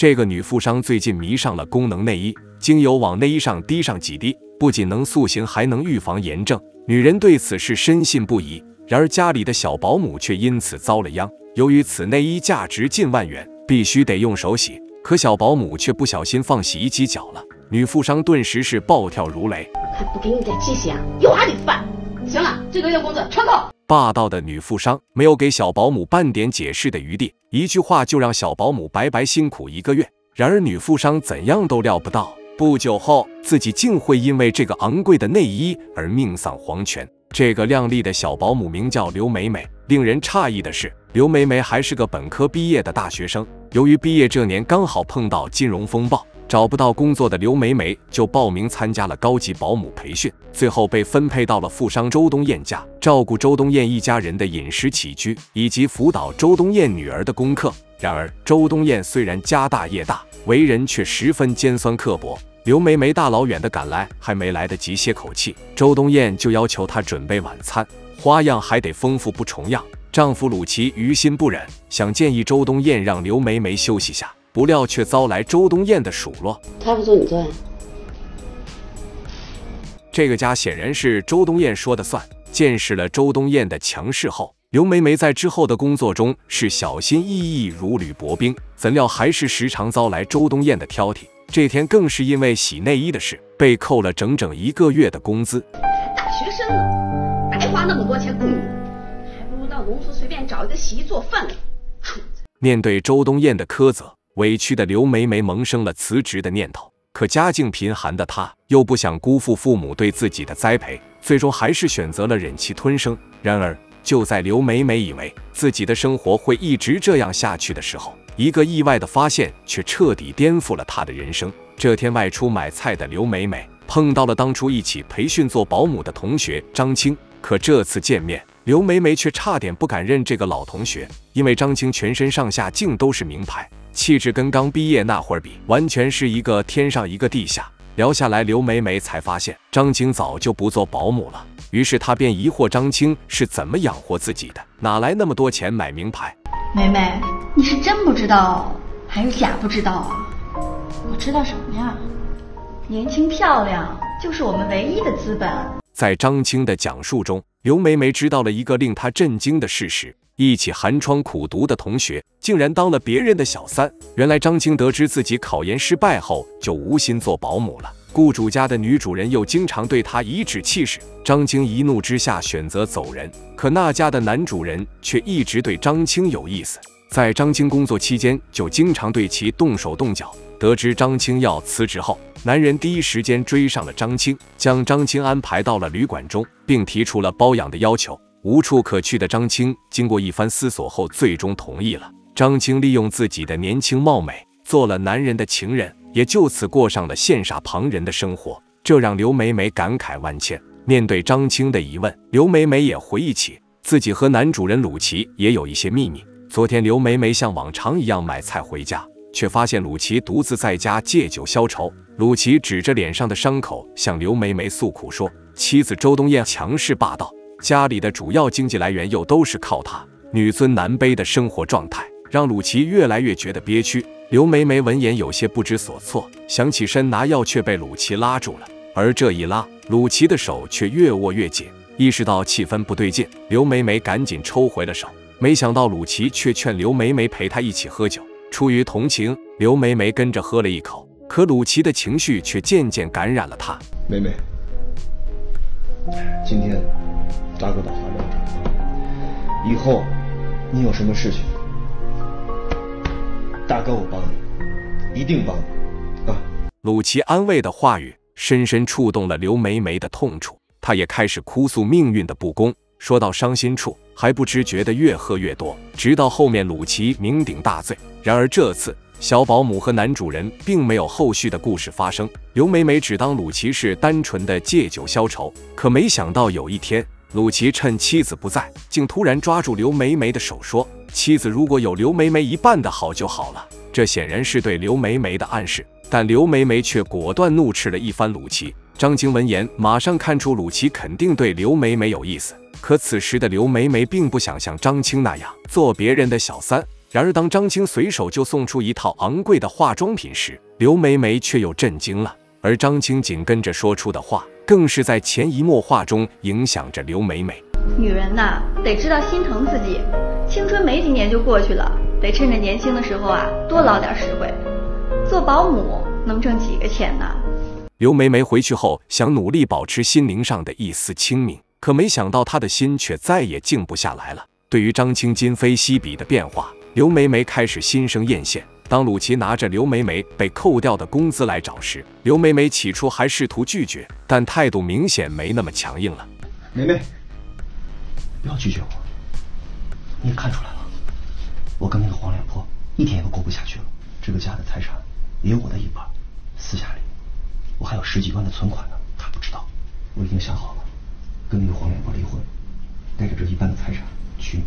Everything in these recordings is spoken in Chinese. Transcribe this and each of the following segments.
这个女富商最近迷上了功能内衣，精油往内衣上滴上几滴，不仅能塑形，还能预防炎症。女人对此事深信不疑。然而家里的小保姆却因此遭了殃。由于此内衣价值近万元，必须得用手洗，可小保姆却不小心放洗衣机搅了。女富商顿时是暴跳如雷：“还不给你点记性啊？有啥你烦？行了，这个月工资全扣！”霸道的女富商没有给小保姆半点解释的余地，一句话就让小保姆白白辛苦1个月。然而女富商怎样都料不到，不久后自己竟会因为这个昂贵的内衣而命丧黄泉。这个靓丽的小保姆名叫刘美美。令人诧异的是，刘美美还是个本科毕业的大学生。由于毕业这年刚好碰到金融风暴，找不到工作的刘美美就报名参加了高级保姆培训，最后被分配到了富商周东燕家，照顾周东燕一家人的饮食起居，以及辅导周东燕女儿的功课。然而周东燕虽然家大业大，为人却十分尖酸刻薄。刘美美大老远的赶来，还没来得及歇口气，周东燕就要求她准备晚餐，花样还得丰富不重样。丈夫鲁奇于心不忍，想建议周东燕让刘美美休息下，不料却遭来周东燕的数落：“他不做你做呀？”这个家显然是周东燕说的算。见识了周东燕的强势后，刘美美在之后的工作中是小心翼翼，如履薄冰，怎料还是时常遭来周东燕的挑剔。这天更是因为洗内衣的事，被扣了整整1个月的工资。大学生呢，白花那么多钱供你，还不如到农村随便找一个洗衣做饭的。面对周东燕的苛责，委屈的刘美美萌生了辞职的念头。可家境贫寒的她又不想辜负父母对自己的栽培，最终还是选择了忍气吞声。然而就在刘美美以为自己的生活会一直这样下去的时候，一个意外的发现却彻底颠覆了她的人生。这天外出买菜的刘美美碰到了当初一起培训做保姆的同学张青，可这次见面，刘美美却差点不敢认这个老同学，因为张青全身上下竟都是名牌，气质跟刚毕业那会儿比，完全是一个天上一个地下。聊下来，刘美美才发现张青早就不做保姆了，于是她便疑惑张青是怎么养活自己的，哪来那么多钱买名牌。美美，你是真不知道还是假不知道啊？我知道什么呀？年轻漂亮就是我们唯一的资本。在张青的讲述中，刘美美知道了一个令她震惊的事实：一起寒窗苦读的同学竟然当了别人的小三。原来张青得知自己考研失败后，就无心做保姆了。雇主家的女主人又经常对她颐指气使，张青一怒之下选择走人。可那家的男主人却一直对张青有意思，在张青工作期间就经常对其动手动脚。得知张青要辞职后，男人第一时间追上了张青，将张青安排到了旅馆中，并提出了包养的要求。无处可去的张青经过一番思索后，最终同意了。张青利用自己的年轻貌美，做了男人的情人，也就此过上了羡煞旁人的生活，这让刘美美感慨万千。面对张青的疑问，刘美美也回忆起自己和男主人鲁奇也有一些秘密。昨天刘美美像往常一样买菜回家，却发现鲁奇独自在家借酒消愁。鲁奇指着脸上的伤口向刘美美诉苦说，妻子周东燕强势霸道，家里的主要经济来源又都是靠她，女尊男卑的生活状态让鲁奇越来越觉得憋屈。刘美美闻言有些不知所措，想起身拿药，却被鲁奇拉住了。而这一拉，鲁奇的手却越握越紧。意识到气氛不对劲，刘美美赶紧抽回了手。没想到鲁奇却劝刘美美陪他一起喝酒。出于同情，刘美美跟着喝了一口，可鲁奇的情绪却渐渐感染了她。美美，今天大哥打发了你，以后你有什么事情，大哥我帮你，一定帮你啊！鲁奇安慰的话语深深触动了刘美美的痛处，她也开始哭诉命运的不公。说到伤心处，还不知觉得越喝越多，直到后面鲁奇酩酊大醉。然而这次小保姆和男主人并没有后续的故事发生，刘美美只当鲁奇是单纯的借酒消愁。可没想到有一天，鲁奇趁妻子不在，竟突然抓住刘美美的手说，妻子如果有刘美美一半的好就好了。这显然是对刘美美的暗示，但刘美美却果断怒斥了一番鲁奇。张青闻言马上看出鲁奇肯定对刘美美有意思，可此时的刘美美并不想像张青那样做别人的小三，然而当张青随手就送出一套昂贵的化妆品时，刘梅梅却又震惊了。而张青紧跟着说出的话，更是在潜移默化中影响着刘梅梅。女人呐，得知道心疼自己，青春没几年就过去了，得趁着年轻的时候啊，多捞点实惠。做保姆能挣几个钱呢？刘梅梅回去后想努力保持心灵上的一丝清明，可没想到她的心却再也静不下来了。对于张青今非昔比的变化，刘梅梅开始心生艳羡。当鲁琪拿着刘梅梅被扣掉的工资来找时，刘梅梅起初还试图拒绝，但态度明显没那么强硬了。梅梅，不要拒绝我，你也看出来了，我跟那个黄脸婆一天也都过不下去了。这个家的财产也有我的一半，私下里我还有10几万的存款呢，她不知道。我已经想好了，跟那个黄脸婆离婚，带着这一半的财产娶你。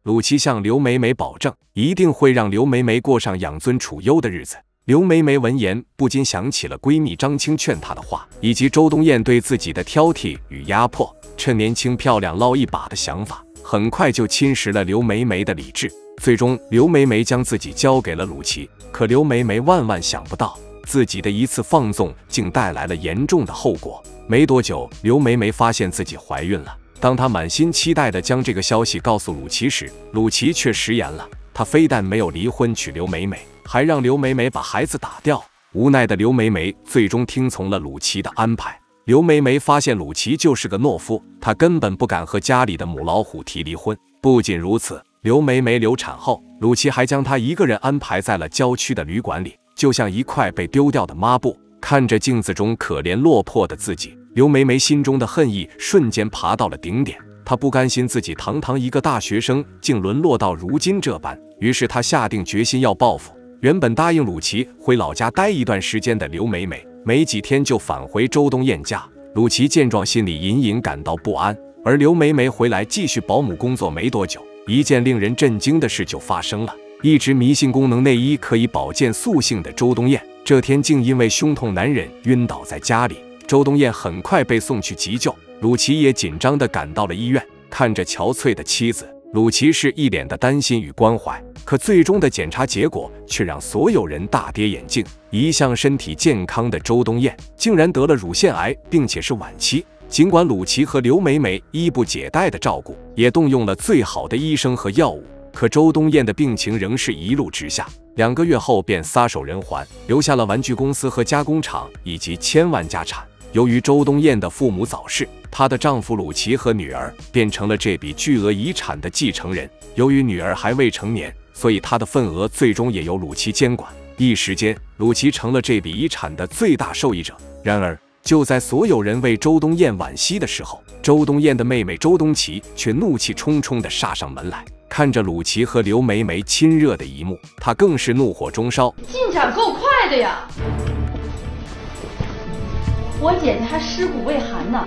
鲁琪向刘梅梅保证，一定会让刘梅梅过上养尊处优的日子。刘梅梅闻言，不禁想起了闺蜜张青劝她的话，以及周冬燕对自己的挑剔与压迫，趁年轻漂亮捞一把的想法，很快就侵蚀了刘梅梅的理智。最终，刘梅梅将自己交给了鲁琪。可刘梅梅万万想不到，自己的一次放纵竟带来了严重的后果。没多久，刘梅梅发现自己怀孕了。当她满心期待地将这个消息告诉鲁琪时，鲁琪却食言了。他非但没有离婚娶刘梅梅，还让刘梅梅把孩子打掉。无奈的刘梅梅最终听从了鲁琪的安排。刘梅梅发现鲁琪就是个懦夫，她根本不敢和家里的母老虎提离婚。不仅如此，刘梅梅流产后，鲁琪还将她一个人安排在了郊区的旅馆里，就像一块被丢掉的抹布。看着镜子中可怜落魄的自己，刘梅梅心中的恨意瞬间爬到了顶点。她不甘心自己堂堂一个大学生竟沦落到如今这般，于是她下定决心要报复。原本答应鲁琪回老家待一段时间的刘梅梅，没几天就返回周冬燕家。鲁琪见状，心里隐隐感到不安。而刘梅梅回来继续保姆工作没多久，一件令人震惊的事就发生了。一直迷信功能内衣可以保健素性的周冬燕，这天竟因为胸痛难忍晕倒在家里。周冬燕很快被送去急救，鲁琪也紧张地赶到了医院。看着憔悴的妻子，鲁琪是一脸的担心与关怀。可最终的检查结果却让所有人大跌眼镜，一向身体健康的周冬燕竟然得了乳腺癌，并且是晚期。尽管鲁琪和刘梅梅衣不解带的照顾，也动用了最好的医生和药物，可周冬燕的病情仍是一路直下。2个月后便撒手人寰，留下了玩具公司和加工厂以及千万家产。由于周冬燕的父母早逝，她的丈夫鲁琪和女儿变成了这笔巨额遗产的继承人。由于女儿还未成年，所以她的份额最终也由鲁琪监管。一时间，鲁琪成了这笔遗产的最大受益者。然而，就在所有人为周冬燕惋惜的时候，周冬燕的妹妹周冬琪却怒气冲冲地杀上门来。看着鲁琪和刘梅梅亲热的一幕，她更是怒火中烧。进展够快的呀！我姐姐还尸骨未寒呢，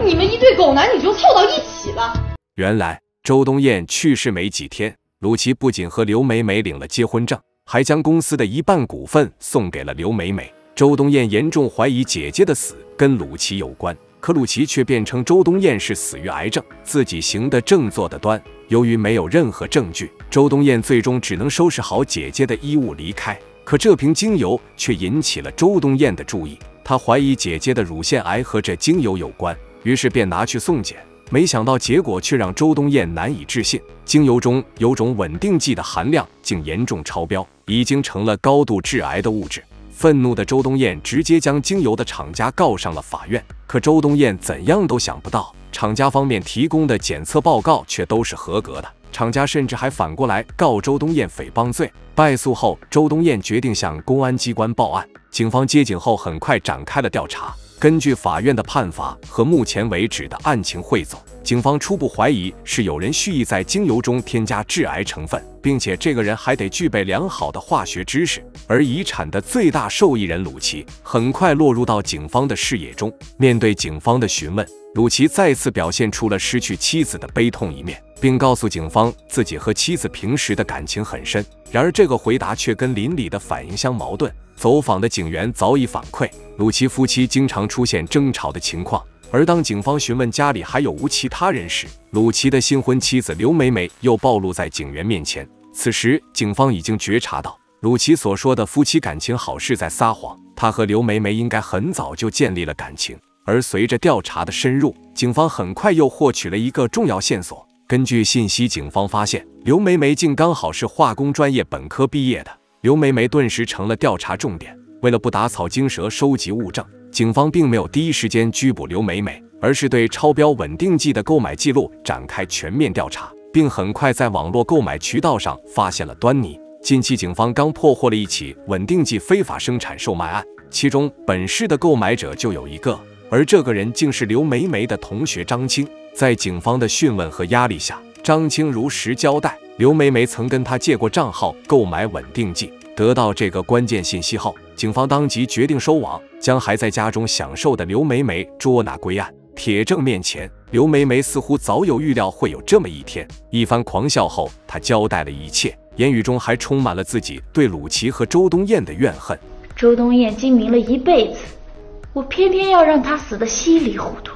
你们一对狗男女就凑到一起了。原来周冬燕去世没几天，鲁琪不仅和刘梅梅领了结婚证，还将公司的一半股份送给了刘梅梅。周冬燕严重怀疑姐姐的死跟鲁琪有关，可鲁琪却辩称周冬燕是死于癌症，自己行得正坐得端。由于没有任何证据，周冬燕最终只能收拾好姐姐的衣物离开。可这瓶精油却引起了周冬燕的注意，她怀疑姐姐的乳腺癌和这精油有关，于是便拿去送检。没想到结果却让周冬燕难以置信，精油中有种稳定剂的含量竟严重超标，已经成了高度致癌的物质。愤怒的周冬燕直接将精油的厂家告上了法院。可周冬燕怎样都想不到，厂家方面提供的检测报告却都是合格的，厂家甚至还反过来告周冬燕诽谤罪。败诉后，周冬燕决定向公安机关报案。警方接警后很快展开了调查。根据法院的判罚和目前为止的案情汇总，警方初步怀疑是有人蓄意在精油中添加致癌成分，并且这个人还得具备良好的化学知识。而遗产的最大受益人鲁琪很快落入到警方的视野中。面对警方的询问，鲁琪再次表现出了失去妻子的悲痛一面，并告诉警方自己和妻子平时的感情很深。然而这个回答却跟邻里的反应相矛盾。走访的警员早已反馈，鲁琪夫妻经常出现争吵的情况。而当警方询问家里还有无其他人时，鲁琪的新婚妻子刘梅梅又暴露在警员面前，此时，警方已经觉察到鲁琪所说的夫妻感情好是在撒谎，他和刘梅梅应该很早就建立了感情。而随着调查的深入，警方很快又获取了一个重要线索。根据信息，警方发现刘梅梅竟刚好是化工专业本科毕业的，刘梅梅顿时成了调查重点。为了不打草惊蛇收集物证，警方并没有第一时间拘捕刘梅梅，而是对超标稳定剂的购买记录展开全面调查，并很快在网络购买渠道上发现了端倪。近期警方刚破获了一起稳定剂非法生产售卖案，其中本市的购买者就有一个，而这个人竟是刘梅梅的同学张青。在警方的讯问和压力下，张青如实交代，刘梅梅曾跟他借过账号购买稳定剂。得到这个关键信息后，警方当即决定收网，将还在家中享受的刘梅梅捉拿归案。铁证面前，刘梅梅似乎早有预料会有这么一天。一番狂笑后，她交代了一切，言语中还充满了自己对鲁琪和周东燕的怨恨。周东燕精明了一辈子，我偏偏要让她死得稀里糊涂。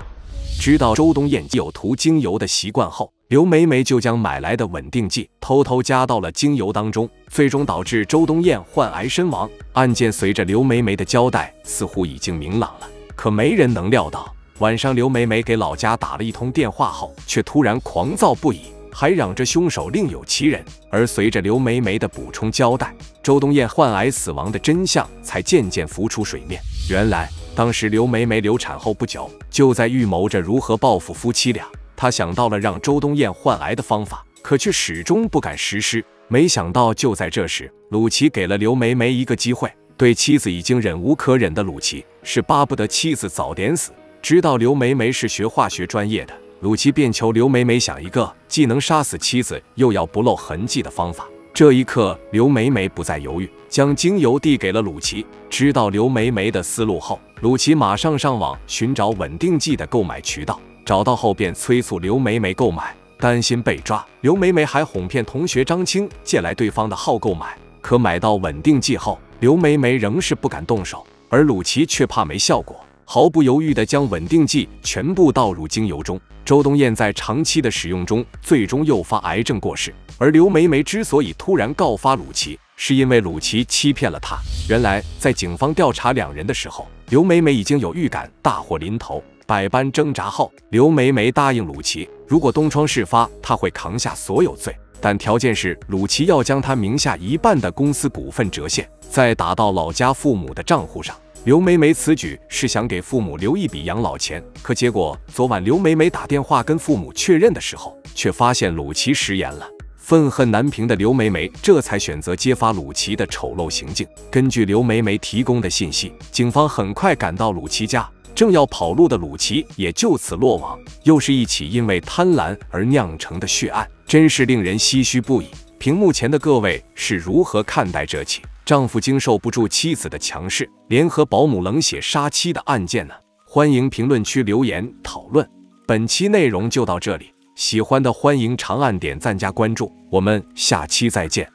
知道周东燕有涂精油的习惯后，刘梅梅就将买来的稳定剂偷偷加到了精油当中，最终导致周东燕患癌身亡。案件随着刘梅梅的交代似乎已经明朗了，可没人能料到，晚上刘梅梅给老家打了一通电话后，却突然狂躁不已，还嚷着凶手另有其人。而随着刘梅梅的补充交代，周东燕患癌死亡的真相才渐渐浮出水面。原来当时刘梅梅流产后不久，就在预谋着如何报复夫妻俩。她想到了让周东燕患癌的方法，可却始终不敢实施。没想到就在这时，鲁琪给了刘梅梅一个机会。对妻子已经忍无可忍的鲁琪是巴不得妻子早点死。知道刘梅梅是学化学专业的，鲁琪便求刘梅梅想一个既能杀死妻子又要不露痕迹的方法。这一刻，刘梅梅不再犹豫，将精油递给了鲁琪。知道刘梅梅的思路后，鲁琪马上上网寻找稳定剂的购买渠道，找到后便催促刘梅梅购买。担心被抓，刘梅梅还哄骗同学张青借来对方的号购买。可买到稳定剂后，刘梅梅仍是不敢动手，而鲁琪却怕没效果，毫不犹豫地将稳定剂全部倒入精油中。周东燕在长期的使用中，最终诱发癌症过世。而刘梅梅之所以突然告发鲁琪，是因为鲁琪欺骗了她。原来，在警方调查两人的时候，刘梅梅已经有预感大祸临头。百般挣扎后，刘梅梅答应鲁琪，如果东窗事发，她会扛下所有罪，但条件是鲁琪要将她名下一半的公司股份折现，再打到老家父母的账户上。刘梅梅此举是想给父母留一笔养老钱，可结果昨晚刘梅梅打电话跟父母确认的时候，却发现鲁琪食言了。愤恨难平的刘梅梅这才选择揭发鲁琪的丑陋行径。根据刘梅梅提供的信息，警方很快赶到鲁琪家，正要跑路的鲁琪也就此落网。又是一起因为贪婪而酿成的血案，真是令人唏嘘不已。屏幕前的各位是如何看待这起丈夫经受不住妻子的强势，联合保姆冷血杀妻的案件呢？欢迎评论区留言讨论。本期内容就到这里，喜欢的欢迎长按点赞加关注，我们下期再见。